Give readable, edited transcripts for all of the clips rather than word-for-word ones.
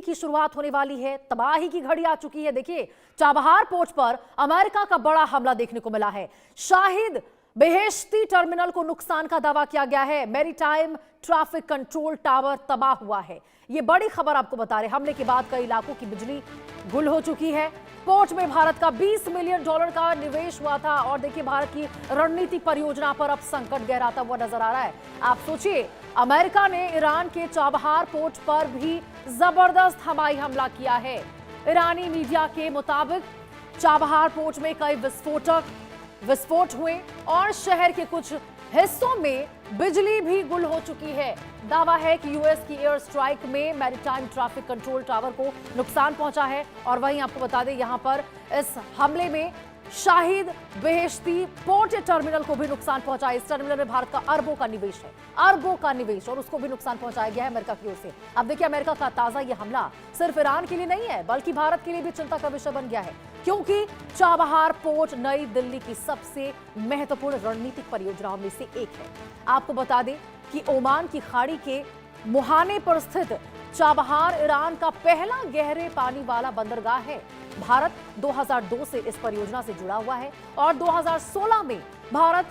की शुरुआत होने वाली है। तबाही की घड़ी आ चुकी है। देखिए, चाबहार पोर्ट पर अमेरिका का बड़ा हमला देखने को मिला है। शाहिद बेहेश्ती टर्मिनल को नुकसान का दावा किया गया है। मैरीटाइम ट्रैफिक कंट्रोल टावर तबाह हुआ है। यह बड़ी खबर आपको बता रहे। हमले के बाद कई इलाकों की बिजली गुल हो चुकी है। पोर्ट में भारत का $20 मिलियन का निवेश हुआ था और देखिए, भारत की रणनीतिक परियोजना पर अब संकट गहराता हुआ नजर आ रहा है। आप सोचिए, अमेरिका ने ईरान के चाबहार पोर्ट पर भी जबरदस्त हवाई हमला किया है। ईरानी मीडिया के मुताबिक चाबहार पोर्ट में कई विस्फोट हुए और शहर के कुछ हिस्सों में बिजली भी गुल हो चुकी है। दावा है कि यूएस की एयर स्ट्राइक में मैरीटाइम ट्रैफिक कंट्रोल टावर को नुकसान पहुंचा है। और वहीं आपको बता दें, यहां पर इस हमले में शाहिद बेहेश्ती पोर्ट टर्मिनल को भी नुकसान पहुंचा है। इस टर्मिनल में भारत का अरबों का निवेश है, अरबों का निवेश, और उसको भी नुकसान पहुंचाया गया है अमेरिका की ओर से। अब देखिए, अमेरिका का ताजा यह हमला सिर्फ ईरान के लिए नहीं है, बल्कि भारत के लिए भी चिंता का विषय बन गया है, क्योंकि चाबहार पोर्ट नई दिल्ली की सबसे महत्वपूर्ण रणनीतिक परियोजनाओं में से एक है। आपको बता दें कि ओमान की खाड़ी के मुहाने पर स्थित चाबहार ईरान का पहला गहरे पानी वाला बंदरगाह है। भारत 2002 से इस परियोजना से जुड़ा हुआ है और 2016 में भारत,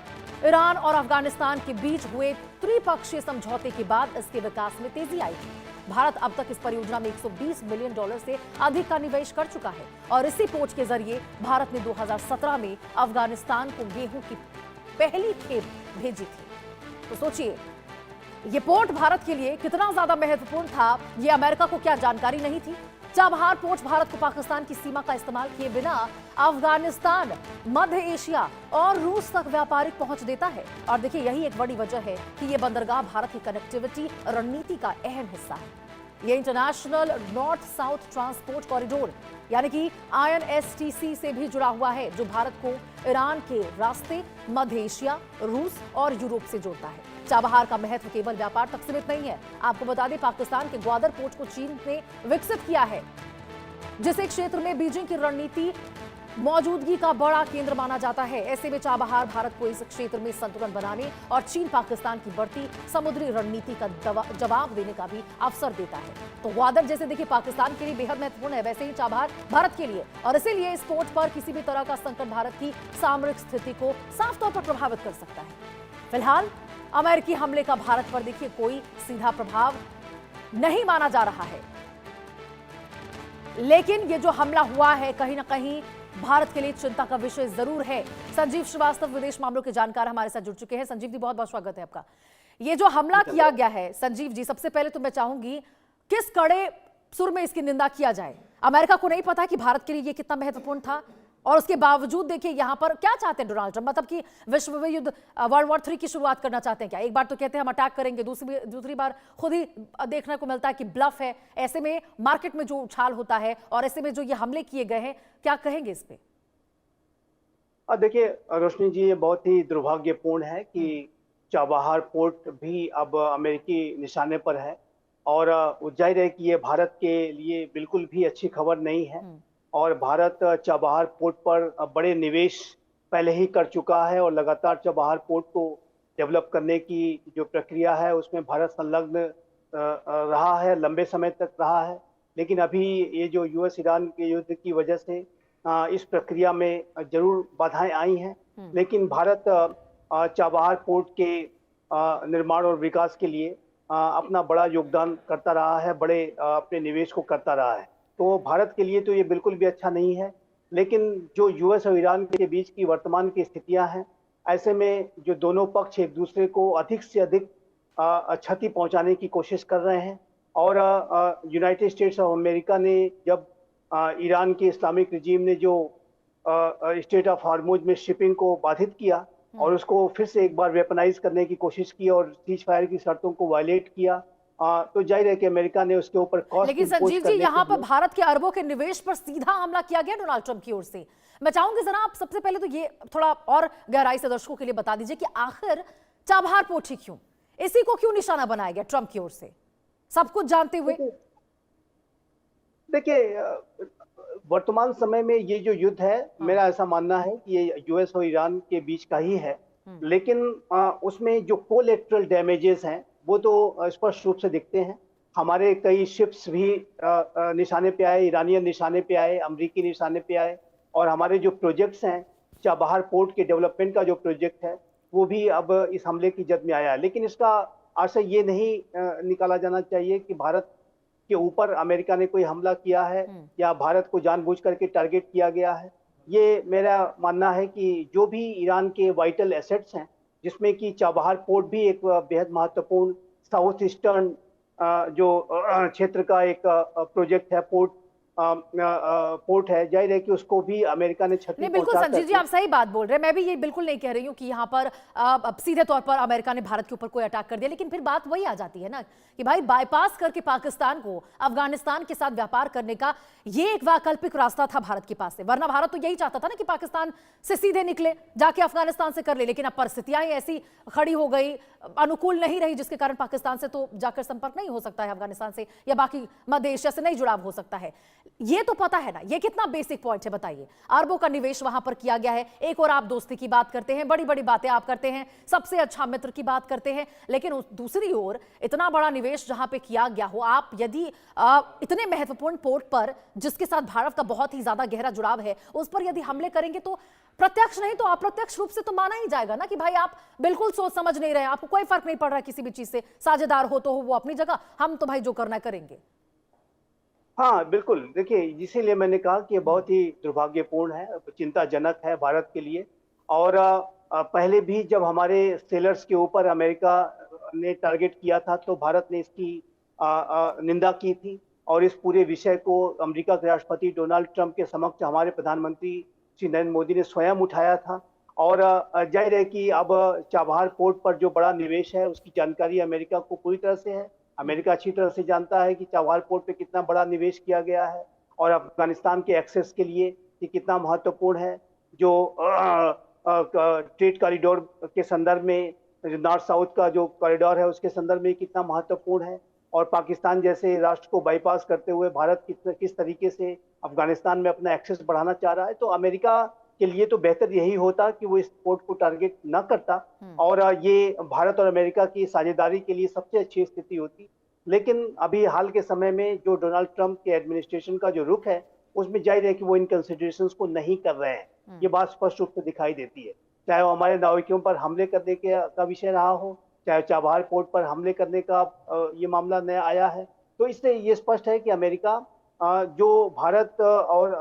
ईरान और अफगानिस्तान के बीच हुए त्रिपक्षीय समझौते के बाद इसके विकास में तेजी आई थी। भारत अब तक इस परियोजना में $120 मिलियन से अधिक का निवेश कर चुका है और इसी पोर्ट के जरिए भारत ने 2017 में अफगानिस्तान को गेहूं की पहली खेप भेजी थी। तो सोचिए, ये पोर्ट भारत के लिए कितना ज्यादा महत्वपूर्ण था, ये अमेरिका को क्या जानकारी नहीं थी। चाबहार पोर्ट भारत को पाकिस्तान की सीमा का इस्तेमाल किए बिना अफगानिस्तान, मध्य एशिया और रूस तक व्यापारिक पहुंच देता है। और देखिए, यही एक बड़ी वजह है कि यह बंदरगाह भारत की कनेक्टिविटी रणनीति का अहम हिस्सा है। यह international north south transport corridor यानी कि INSTC से भी जुड़ा हुआ है, जो भारत को ईरान के रास्ते मध्य एशिया, रूस और यूरोप से जोड़ता है। चाबहार का महत्व केवल व्यापार तक सीमित नहीं है। आपको बता दें, पाकिस्तान के ग्वादर पोर्ट को चीन ने विकसित किया है, जिस क्षेत्र में बीजिंग की रणनीति मौजूदगी का बड़ा केंद्र माना जाता है। ऐसे में चाबहार भारत को इस क्षेत्र में संतुलन बनाने और चीन पाकिस्तान की बढ़ती समुद्री रणनीति का जवाब देने का भी अवसर देता है। तो ग्वादर जैसे देखिए पाकिस्तान के लिए बेहद महत्वपूर्ण है, वैसे ही चाबहार भारत के लिए, और इसीलिए इस पोर्ट पर किसी भी तरह का संकट भारत की सामरिक स्थिति को साफ तौर पर प्रभावित कर सकता है। फिलहाल अमेरिकी हमले का भारत पर देखिए कोई सीधा प्रभाव नहीं माना जा रहा है, लेकिन ये जो हमला हुआ है कहीं ना कहीं भारत के लिए चिंता का विषय जरूर है। संजीव श्रीवास्तव विदेश मामलों के जानकार हमारे साथ जुड़ चुके हैं। संजीव जी, बहुत बहुत स्वागत है आपका। ये जो हमला किया गया है, संजीव जी, सबसे पहले तो मैं चाहूंगी किस कड़े सुर में इसकी निंदा किया जाए। अमेरिका को नहीं पता कि भारत के लिए ये कितना महत्वपूर्ण था, और उसके बावजूद देखिए यहां पर क्या चाहते हैं डोनाल्ड ट्रंप, मतलब कि विश्व युद्ध वर्ल्ड वॉर 3 की शुरुआत करना चाहते हैं क्या? एक बार तो कहते हैं हम अटैक करेंगे, दूसरी बार खुद ही देखने को मिलता है कि ब्लफ है। ऐसे में मार्केट में जो उछाल होता है और ऐसे में जो ये हमले किए गए हैं, क्या कहेंगे इस पे? देखिए रोशनी जी, ये बहुत ही दुर्भाग्यपूर्ण है कि चाबहार पोर्ट भी अब अमेरिकी निशाने पर है और जाहिर है कि ये भारत के लिए बिल्कुल भी अच्छी खबर नहीं है। और भारत चाबहार पोर्ट पर बड़े निवेश पहले ही कर चुका है और लगातार चाबहार पोर्ट को डेवलप करने की जो प्रक्रिया है उसमें भारत संलग्न रहा है, लंबे समय तक रहा है। लेकिन अभी ये जो यूएस ईरान के युद्ध की वजह से इस प्रक्रिया में जरूर बाधाएं आई हैं, लेकिन भारत चाबहार पोर्ट के निर्माण और विकास के लिए अपना बड़ा योगदान करता रहा है, बड़े अपने निवेश को करता रहा है। तो भारत के लिए तो ये बिल्कुल भी अच्छा नहीं है। लेकिन जो यूएस और ईरान के बीच की वर्तमान की स्थितियां हैं, ऐसे में जो दोनों पक्ष एक दूसरे को अधिक से अधिक क्षति पहुंचाने की कोशिश कर रहे हैं। और यूनाइटेड स्टेट्स ऑफ अमेरिका ने जब ईरान के इस्लामिक रिजीम ने जो स्टेट ऑफ हार्मुज में शिपिंग को बाधित किया और उसको फिर से एक बार वेपनाइज करने की कोशिश की और सीज फायर की शर्तों को वायलेट किया, तो जाहिर है कि अमेरिका ने उसके ऊपर कॉस्ट। लेकिन संजीव जी, यहाँ पर भारत के अरबों के निवेश पर सीधा हमला किया गया डोनाल्ड ट्रंप की ओर से। मैं चाहूंगी जरा आप सबसे पहले तो ये थोड़ा और गहराई से दर्शकों के लिए बता दीजिए कि आखिर चाबहार पोर्ट ही क्यों, इसी को क्यों निशाना बनाया गया ट्रंप की ओर से, सब कुछ जानते हुए? देखिए वर्तमान समय में ये जो युद्ध है, मेरा ऐसा मानना है कि ये यूएस और ईरान के बीच का ही है। लेकिन उसमें जो कोलेटरल डैमेजेस हैं वो तो स्पष्ट रूप से दिखते हैं। हमारे कई शिप्स भी निशाने पे आए, ईरानियन निशाने पे आए, अमरीकी निशाने पे आए। और हमारे जो प्रोजेक्ट्स हैं, चाबहार पोर्ट के डेवलपमेंट का जो प्रोजेक्ट है, वो भी अब इस हमले की जद में आया है। लेकिन इसका आशय ये नहीं निकाला जाना चाहिए कि भारत के ऊपर अमेरिका ने कोई हमला किया है या भारत को जानबूझ करके टारगेट किया गया है। ये मेरा मानना है कि जो भी ईरान के वाइटल एसेट्स हैं, जिसमें कि चाबहार पोर्ट भी एक बेहद महत्वपूर्ण साउथ ईस्टर्न जो क्षेत्र का एक प्रोजेक्ट है, पोर्ट है, जाहिर है कि उसको भी अमेरिका ने क्षति नहीं, बिल्कुल पहुंचा संजीव जी, करके। आप सही बात बोल रहे हैं। मैं भी ये बिल्कुल नहीं कह रही हूँ कि यहाँ पर अब सीधे तौर पर अमेरिका ने भारत के ऊपर कोई अटैक कर दिया, लेकिन फिर बात वही आ जाती है ना कि भाई बाईपास करके पाकिस्तान को अफगानिस्तान के साथ व्यापार करने का ये एक वैकल्पिक रास्ता था भारत के पास से। वरना भारत तो यही चाहता था ना कि पाकिस्तान से सीधे निकले, जाके अफगानिस्तान से कर ले, लेकिन अब परिस्थितियां ही ऐसी खड़ी हो गई, अनुकूल नहीं रही, जिसके कारण पाकिस्तान से तो जाकर संपर्क नहीं हो सकता है अफगानिस्तान से, या बाकी मध्य एशिया से नहीं जुड़ाव हो सकता है। ये तो पता है ना, ये कितना बेसिक पॉइंट है बताइए। अरबों का निवेश वहां पर किया गया है। एक और आप दोस्ती की बात करते हैं, बड़ी बड़ी बातें आप करते हैं, सबसे अच्छा मित्र की बात करते हैं, लेकिन दूसरी ओर इतना बड़ा निवेश जहां पे किया गया हो, आप यदि इतने महत्वपूर्ण पोर्ट पर जिसके साथ भारत का बहुत ही ज्यादा गहरा जुड़ाव है, उस पर यदि हमले करेंगे तो प्रत्यक्ष नहीं तो अप्रत्यक्ष रूप से तो माना ही जाएगा ना कि भाई आप बिल्कुल सोच समझ नहीं रहे, आपको कोई फर्क नहीं पड़ रहा है किसी भी चीज से, साझेदार हो तो हो वो अपनी जगह, हम तो भाई जो करना है करेंगे। हाँ, बिल्कुल। देखिए, इसीलिए मैंने कहा कि ये बहुत ही दुर्भाग्यपूर्ण है, चिंताजनक है भारत के लिए। और पहले भी जब हमारे सेलर्स के ऊपर अमेरिका ने टारगेट किया था, तो भारत ने इसकी निंदा की थी। और इस पूरे विषय को अमेरिका के राष्ट्रपति डोनाल्ड ट्रंप के समक्ष हमारे प्रधानमंत्री श्री नरेंद्र मोदी ने स्वयं उठाया था। और जाहिर है कि अब चाबहार पोर्ट पर जो बड़ा निवेश है, उसकी जानकारी अमेरिका को पूरी तरह से है। अमेरिका अच्छी तरह से जानता है कि चाबहार पोर्ट पे कितना बड़ा निवेश किया गया है और अफगानिस्तान के एक्सेस के लिए ये कितना महत्वपूर्ण है। जो ट्रेड कॉरिडोर के संदर्भ में, जो नॉर्थ साउथ का जो कॉरिडोर है उसके संदर्भ में कितना महत्वपूर्ण है। और पाकिस्तान जैसे राष्ट्र को बाईपास करते हुए भारत किस तरीके से अफगानिस्तान में अपना एक्सेस बढ़ाना चाह रहा है। तो अमेरिका के लिए तो बेहतर यही होता कि वो इस पोर्ट को टारगेट न करता, और ये भारत और अमेरिका की साझेदारी के लिए सबसे अच्छी स्थिति होती। लेकिन अभी हाल के समय में जो डोनाल्ड ट्रंप के एडमिनिस्ट्रेशन का जो रुख है, उसमें जाहिर है कि वो इन कंसिडरेशंस को नहीं कर रहे हैं। ये बात स्पष्ट रूप से दिखाई देती है, चाहे वो हमारे नाविकों पर हमले करने का विषय रहा हो, चाहे चाबहार पोर्ट पर हमले करने का ये मामला नया आया है। तो इससे ये स्पष्ट है कि अमेरिका जो भारत और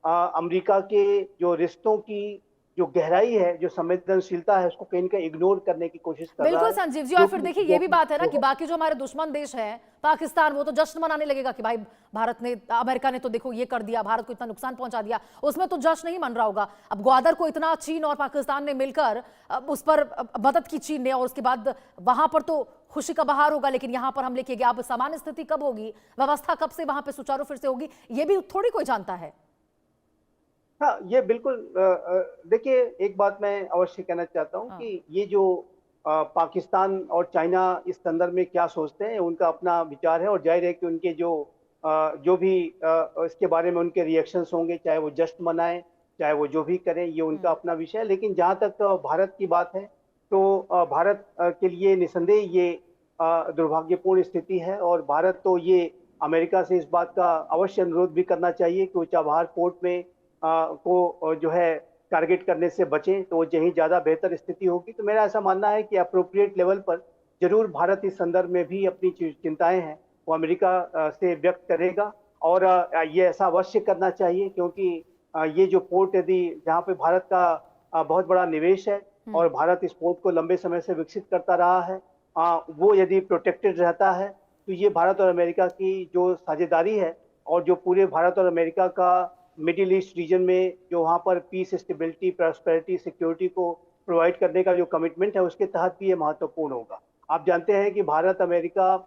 अमेरिका के जो रिश्तों की जो गहराई है, जो संवेदनशीलता है, उसको कहीं ना कहीं इग्नोर करने की कोशिश कर रहा बिल्कुल है। संजीव जी, और फिर देखिए ये भी बात है ना कि बाकी जो हमारे दुश्मन देश हैं, पाकिस्तान, वो तो जश्न मनाने लगेगा कि भाई भारत ने, अमेरिका ने तो देखो ये कर दिया, भारत को इतना नुकसान पहुंचा दिया, उसमें तो जश्न नहीं मन रहा होगा। अब ग्वादर को इतना चीन और पाकिस्तान ने मिलकर उस पर मदद की चीन ने, और उसके बाद वहां पर तो खुशी का बहार होगा, लेकिन यहां पर हमले किए गए। अब सामान्य स्थिति कब होगी, व्यवस्था कब से वहां पर सुचारू फिर से होगी, ये भी थोड़ी कोई जानता है। हाँ, ये बिल्कुल। देखिए, एक बात मैं अवश्य कहना चाहता हूँ कि ये जो पाकिस्तान और चाइना इस संदर्भ में क्या सोचते हैं, उनका अपना विचार है। और जाहिर है कि उनके जो भी इसके बारे में उनके रिएक्शंस होंगे, चाहे वो जश्न मनाएं, चाहे वो जो भी करें, ये उनका अपना विषय है। लेकिन जहाँ तक भारत की बात है, तो भारत के लिए निसंदेह ये दुर्भाग्यपूर्ण स्थिति है। और भारत तो ये अमेरिका से इस बात का अवश्य अनुरोध भी करना चाहिए कि वो चाबहार पोर्ट में को जो है टारगेट करने से बचें, तो यही ज़्यादा बेहतर स्थिति होगी। तो मेरा ऐसा मानना है कि अप्रोप्रिएट लेवल पर जरूर भारत इस संदर्भ में भी अपनी चिंताएं हैं वो अमेरिका से व्यक्त करेगा। और ये ऐसा अवश्य करना चाहिए, क्योंकि ये जो पोर्ट यदि जहाँ पे भारत का बहुत बड़ा निवेश है और भारत इस पोर्ट को लंबे समय से विकसित करता रहा है, वो यदि प्रोटेक्टेड रहता है, तो ये भारत और अमेरिका की जो साझेदारी है और जो पूरे भारत और अमेरिका का मिडिल ईस्ट रीजन में जो वहाँ पर पीस, स्टेबिलिटी, प्रॉस्पेरिटी, सिक्योरिटी को प्रोवाइड करने का जो कमिटमेंट है, उसके तहत भी ये महत्वपूर्ण होगा। आप जानते हैं कि Bharat America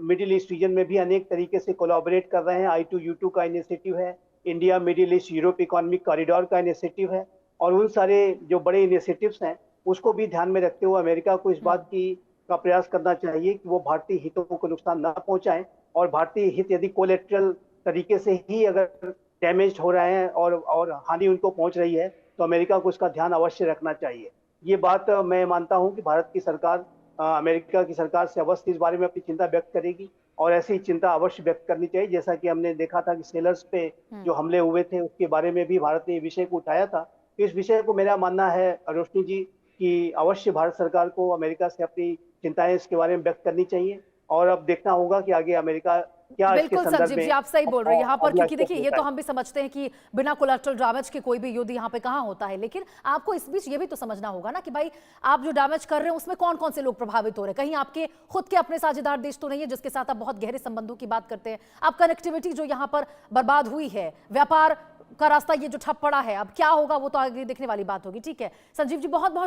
middle east region में भी अनेक तरीके से कोलैबोरेट कर रहे हैं। I2U2 का इनिशिएटिव है, India middle east Europe economic corridor का इनिशिएटिव है, और उन सारे जो बड़े इनिशिएटिव्स हैं उसको भी ध्यान में रखते हुए अमेरिका को इस बात का प्रयास करना चाहिए कि वो भारतीय हितों को नुकसान न पहुंचाएं। और भारतीय हित यदि कोलेट्रल तरीके से ही अगर डैमेज हो रहे हैं और हानि उनको पहुंच रही है, तो अमेरिका को उसका ध्यान अवश्य रखना चाहिए। ये बात मैं मानता हूं कि भारत की सरकार अमेरिका की सरकार से अवश्य इस बारे में अपनी चिंता व्यक्त करेगी और ऐसी ही चिंता अवश्य व्यक्त करनी चाहिए। जैसा कि हमने देखा था कि सेलर्स पे जो हमले हुए थे उसके बारे में भी भारत ने ये विषय को उठाया था। तो इस विषय को मेरा मानना है रोशनी जी कि अवश्य भारत सरकार को अमेरिका से अपनी चिंताएं इसके बारे में व्यक्त करनी चाहिए और अब देखना होगा कि आगे अमेरिका क्या इसके बिल्कुल संदर्भ संजीव जी, में आप सही बोल रहे हैं यहाँ पर, अगला क्योंकि स्टेप देखिए ये लेता तो है। हम भी समझते हैं कि बिना कोलैटरल डैमेज के कोई भी युद्ध यहाँ पे कहाँ होता है, लेकिन आपको इस बीच ये भी तो समझना होगा ना कि भाई आप जो डैमेज कर रहे हैं उसमें कौन कौन से लोग प्रभावित हो रहे हैं। कहीं आपके खुद के अपने साझेदार देश तो नहीं है जिसके साथ आप बहुत गहरे संबंधों की बात करते हैं। आप कनेक्टिविटी जो यहाँ पर बर्बाद हुई है, व्यापार का रास्ता ये जो ठप पड़ा है, अब क्या होगा वो तो आगे देखने वाली बात होगी। ठीक है संजीव जी, बहुत बहुत